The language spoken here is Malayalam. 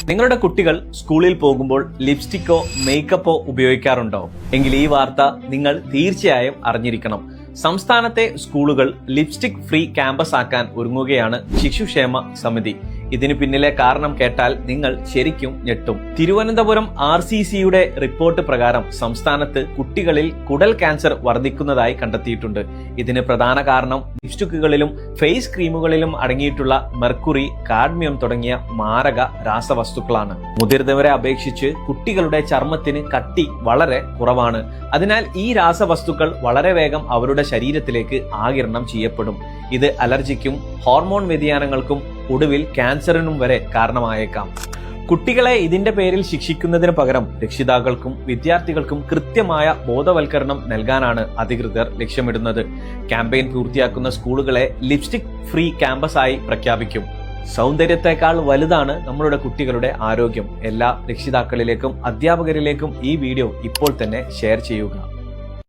നിങ്ങളുടെ കുട്ടികൾ സ്കൂളിൽ പോകുമ്പോൾ ലിപ്സ്റ്റിക്കോ മേക്കപ്പോ ഉപയോഗിക്കാറുണ്ടോ? എങ്കിൽ ഈ വാർത്ത നിങ്ങൾ തീർച്ചയായും അറിഞ്ഞിരിക്കണം. സംസ്ഥാനത്തെ സ്കൂളുകൾ ലിപ്സ്റ്റിക് ഫ്രീ ക്യാമ്പസ് ആക്കാൻ ഒരുങ്ങുകയാണ് ശിശുക്ഷേമ സമിതി. ഇതിനു പിന്നിലെ കാരണം കേട്ടാൽ നിങ്ങൾ ശരിക്കും ഞെട്ടും. തിരുവനന്തപുരം RCCയുടെ റിപ്പോർട്ട് പ്രകാരം സംസ്ഥാനത്ത് കുട്ടികളിൽ കുടൽ ക്യാൻസർ വർദ്ധിക്കുന്നതായി കണ്ടെത്തിയിട്ടുണ്ട്. ഇതിന് പ്രധാന കാരണം ലിപ്സ്റ്റിക്കുകളിലും ഫേസ് ക്രീമുകളിലും അടങ്ങിയിട്ടുള്ള മെർക്കുറി, കാഡ്മിയം തുടങ്ങിയ മാരക രാസവസ്തുക്കളാണ്. മുതിർന്നവരെ അപേക്ഷിച്ച് കുട്ടികളുടെ ചർമ്മത്തിന് കട്ടി വളരെ കുറവാണ്. അതിനാൽ ഈ രാസവസ്തുക്കൾ വളരെ വേഗം അവരുടെ ശരീരത്തിലേക്ക് ആഗിരണം ചെയ്യപ്പെടും. ഇത് അലർജിക്കും ഹോർമോൺ വ്യതിയാനങ്ങൾക്കും ഒടുവിൽ ക്യാൻസറിനും വരെ കാരണമായേക്കാം. കുട്ടികളെ ഇതിന്റെ പേരിൽ ശിക്ഷിക്കുന്നതിന് പകരം രക്ഷിതാക്കൾക്കും വിദ്യാർത്ഥികൾക്കും കൃത്യമായ ബോധവൽക്കരണം നൽകാനാണ് അധികൃതർ ലക്ഷ്യമിടുന്നത്. ക്യാമ്പയിൻ പൂർത്തിയാക്കുന്ന സ്കൂളുകളെ ലിപ്സ്റ്റിക് ഫ്രീ ക്യാമ്പസ് ആയി പ്രഖ്യാപിക്കും. സൗന്ദര്യത്തെക്കാൾ വലുതാണ് നമ്മളുടെ കുട്ടികളുടെ ആരോഗ്യം. എല്ലാ രക്ഷിതാക്കളിലേക്കും അധ്യാപകരിലേക്കും ഈ വീഡിയോ ഇപ്പോൾ തന്നെ ഷെയർ ചെയ്യുക.